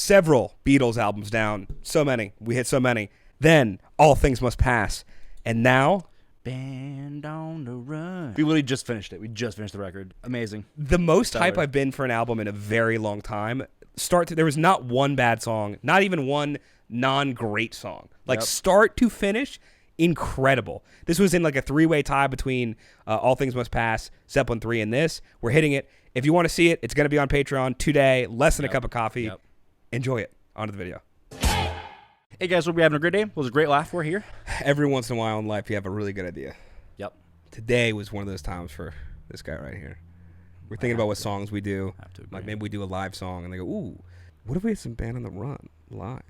several Beatles albums down. So many. We hit so many. Then All Things Must Pass. And now... Band on the Run. We literally just finished it. We just finished the record. Amazing. The most hype I've been for an album in a very long time. There was not one bad song, not even one non-great song. Like start to finish, incredible. This was in like a three-way tie between All Things Must Pass, Zeppelin 3, and this. We're hitting it. If you want to see it, it's going to be on Patreon today. Less than a cup of coffee. Enjoy it. On to the video. Hey guys, hope you're having a great day. It was a great laugh. We're here. Every once in a while in life, you have a really good idea. Yep. Today was one of those times for this guy right here. We're thinking about what songs we do. Like maybe we do a live song, and they go, "Ooh, what if we had some Band on the Run live?"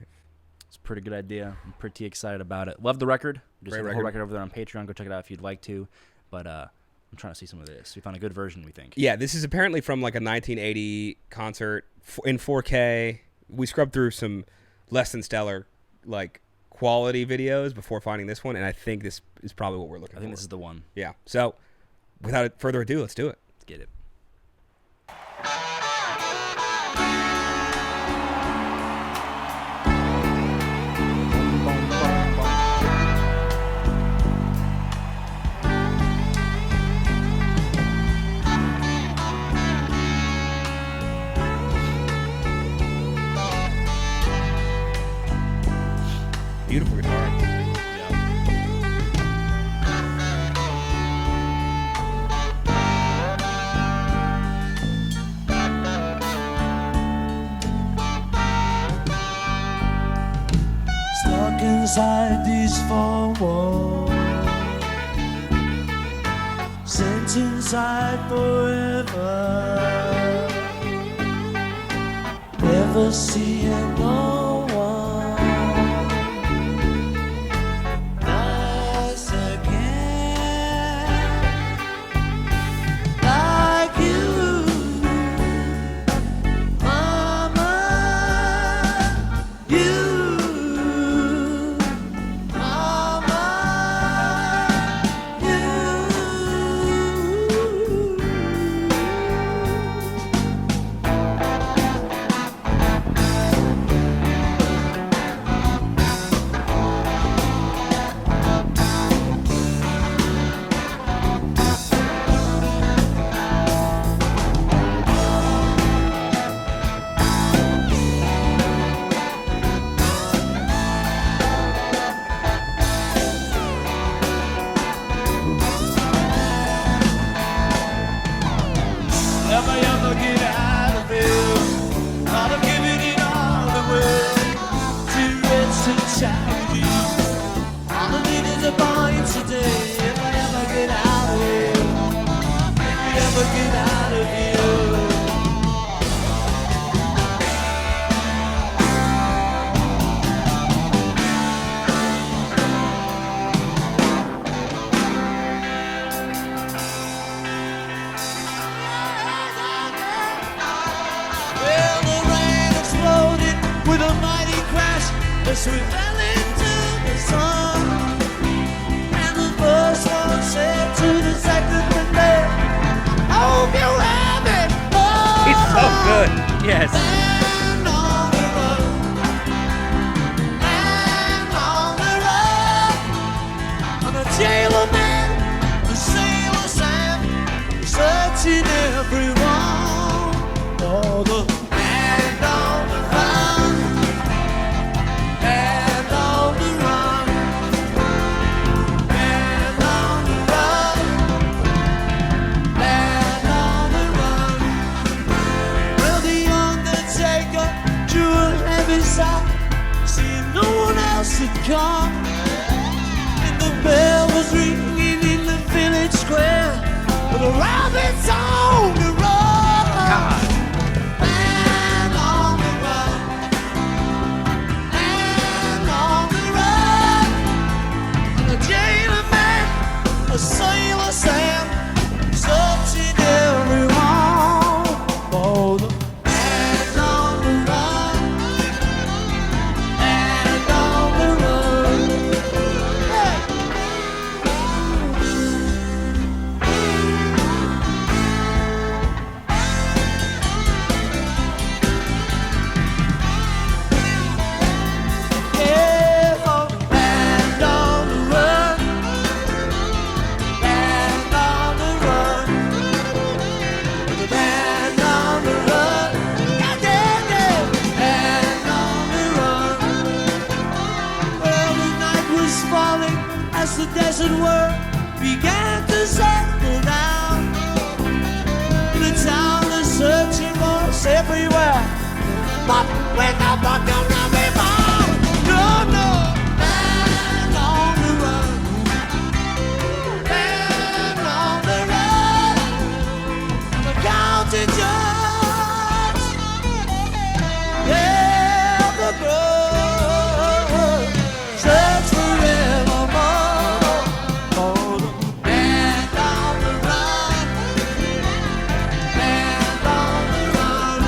It's a pretty good idea. I'm pretty excited about it. Love the record. Just the whole record over there on Patreon. Go check it out if you'd like to. But I'm trying to see some of this. We found a good version, we think. Yeah, this is apparently from like a 1980 concert in 4K. We scrubbed through some less than stellar like quality videos before finding this one, and I think this is probably what we're looking for. I think this is the one. Yeah. So, without further ado, let's do it. Let's get it. Beautiful guitar. Stuck inside these four walls, sent inside forever, never seeing no one. As we fell into the sun, and the first one said to the second one there, I hope you have it. He's so good. Yes. And on the run, and on the run, and the jailer man, the sailor Sam, searching everyone. Oh, the and on the run. Seeing no one else had come, and the bell was ringing in the village square, but the rabbits on the run. And on the run, and on the run, and the jailer man, a sailor Sam, searching everyone for the and on the run. pleasant world began to settle down. The town is searching for us everywhere, but we're not gonna be found. No, no. Man on the run. Man on the run. The county judge. Yeah, the blood. Search forevermore. Oh, the man on the run. Man on the run.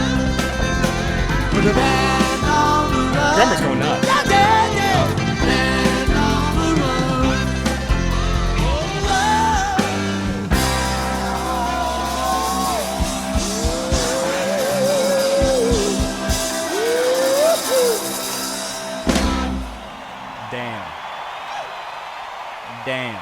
The man on the run. Drummer's going nuts. Yeah, yeah, yeah. Man on the run. Damn.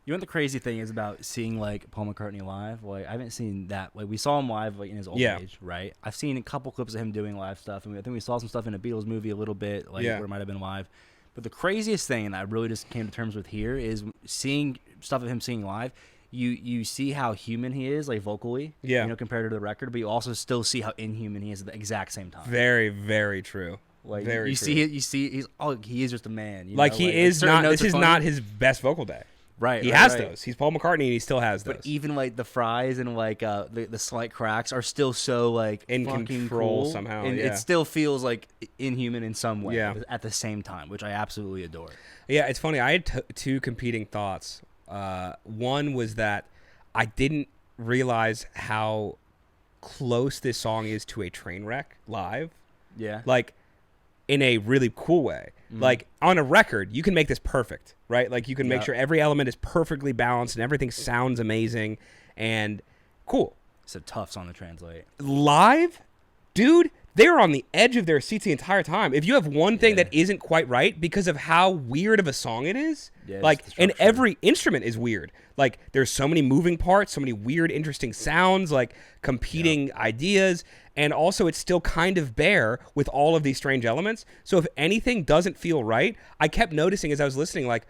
You know what the crazy thing is about seeing like Paul McCartney live? Like I haven't seen that. Like we saw him live like in his old age, right? I've seen a couple clips of him doing live stuff, and I think we saw some stuff in a Beatles movie a little bit, like where it might have been live. But the craziest thing, and I really just came to terms with here, is seeing stuff of him singing live. You see how human he is, like vocally, you know, compared to the record, but you also still see how inhuman he is at the exact same time. Very, very true. Like very you true. see it, he is just a man. You Like know? he like, is certain not. notes This are is funny. not his best vocal day. Right. He right, has right. those. He's Paul McCartney, and he still has those. But even like the fries and like the slight cracks are still so like In fucking control cool. somehow, and yeah. it still feels like inhuman in some way. Yeah. At the same time, which I absolutely adore. Yeah, it's funny. I had two competing thoughts. One was that I didn't realize how close this song is to a train wreck live. Yeah. Like, in a really cool way. Like, on a record, you can make this perfect, right? Like, you can make sure every element is perfectly balanced and everything sounds amazing and cool. It's a tough song to translate. Live, dude, they're on the edge of their seats the entire time. If you have one thing that isn't quite right because of how weird of a song it is, like, and every instrument is weird. Like, there's so many moving parts, so many weird, interesting sounds, like competing ideas, and also it's still kind of bare with all of these strange elements. So if anything doesn't feel right, I kept noticing as I was listening, like,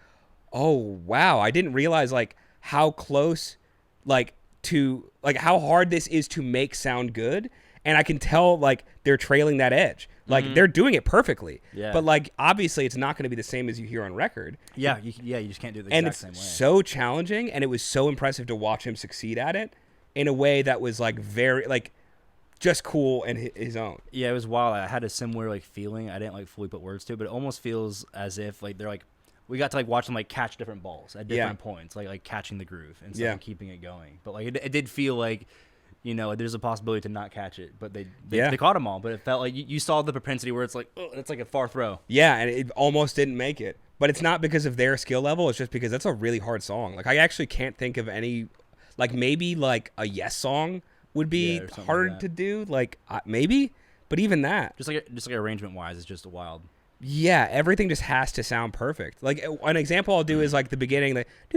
oh, wow, I didn't realize, like, how close, like, to, like, how hard this is to make sound good. And I can tell, like, they're trailing that edge. Like, they're doing it perfectly. Yeah. But, like, obviously it's not going to be the same as you hear on record. Yeah, you just can't do it the And exact it's same way. so challenging, and it was so impressive to watch him succeed at it in a way that was, like, very, like, just cool and his own. Yeah, it was wild. I had a similar, like, feeling. I didn't, like, fully put words to it, but it almost feels as if, like, they're, like, we got to, like, watch them, like, catch different balls at different points, like catching the groove instead of keeping it going. But, like, it did feel like, you know, there's a possibility to not catch it, but they caught them all. But it felt like you saw the propensity where it's like, oh, it's like a far throw. Yeah, and it almost didn't make it. But it's not because of their skill level. It's just because that's a really hard song. Like, I actually can't think of any, like, maybe, like, a Yes song would be hard to do. Like, maybe. But even that. Just like arrangement-wise, it's just wild. Yeah, everything just has to sound perfect. Like, an example I'll do is, like, the beginning, like, a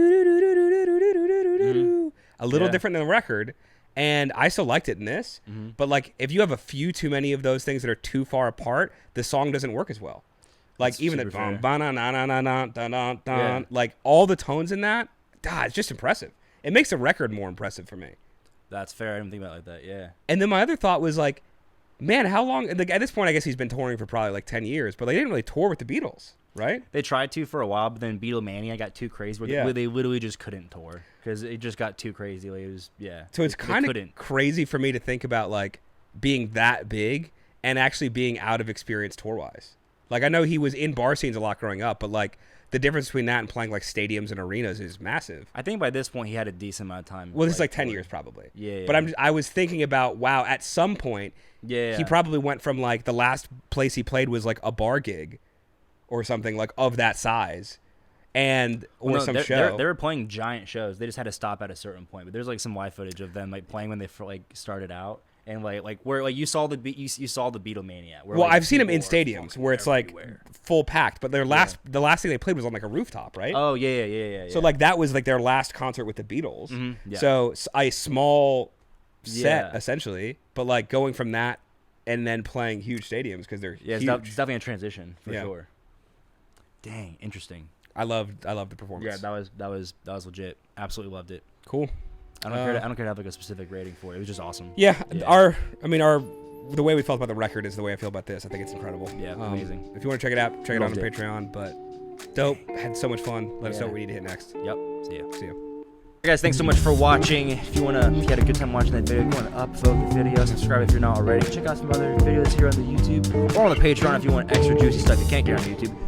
little different than the record. And I still liked it in this. But, like, if you have a few too many of those things that are too far apart, the song doesn't work as well. Like, That's even the Yeah. like, all the tones in that, it's just impressive. It makes the record more impressive for me. That's fair. I didn't think about it like that. Yeah. And then my other thought was, like, man, how long? Like, at this point, I guess he's been touring for probably, like, 10 years. But they didn't really tour with the Beatles, right? They tried to for a while, but then Beatlemania got too crazy where they literally just couldn't tour because it just got too crazy. Like, it was, So it's kind of crazy for me to think about, like, being that big and actually being out of experience tour-wise. Like, I know he was in bar scenes a lot growing up, but, like, the difference between that and playing, like, stadiums and arenas is massive. I think by this point he had a decent amount of time. Well, this is like 10 years probably. Yeah. But I was thinking about, wow, at some point, he probably went from, like, the last place he played was, like, a bar gig or something, like, of that size. Or some show. They were playing giant shows. They just had to stop at a certain point. But there's, like, some live footage of them, like, playing when they, like, started out. And like where like you saw the Beatlemania. Where, well, like, I've seen them in stadiums where it's everywhere. Like full packed, but the last thing they played was on, like, a rooftop, right? Oh yeah. So, like, that was, like, their last concert with the Beatles. Yeah. So a small set essentially, but, like, going from that and then playing huge stadiums because they're huge. It's definitely a transition for sure. Dang, interesting. I loved the performance. Yeah, that was legit. Absolutely loved it. Cool. I don't care to have like a specific rating for it. It was just awesome. Yeah. The way we felt about the record is the way I feel about this. I think it's incredible. Yeah, amazing. If you want to check it out, check it out on Loved it. Patreon. But dope. Had so much fun. Let us know what we need to hit next. Yep. See ya. See ya. Hey guys, thanks so much for watching. If you had a good time watching that video, go and upvote the video, subscribe if you're not already. Check out some other videos here on the YouTube or on the Patreon if you want extra juicy stuff you can't get on YouTube.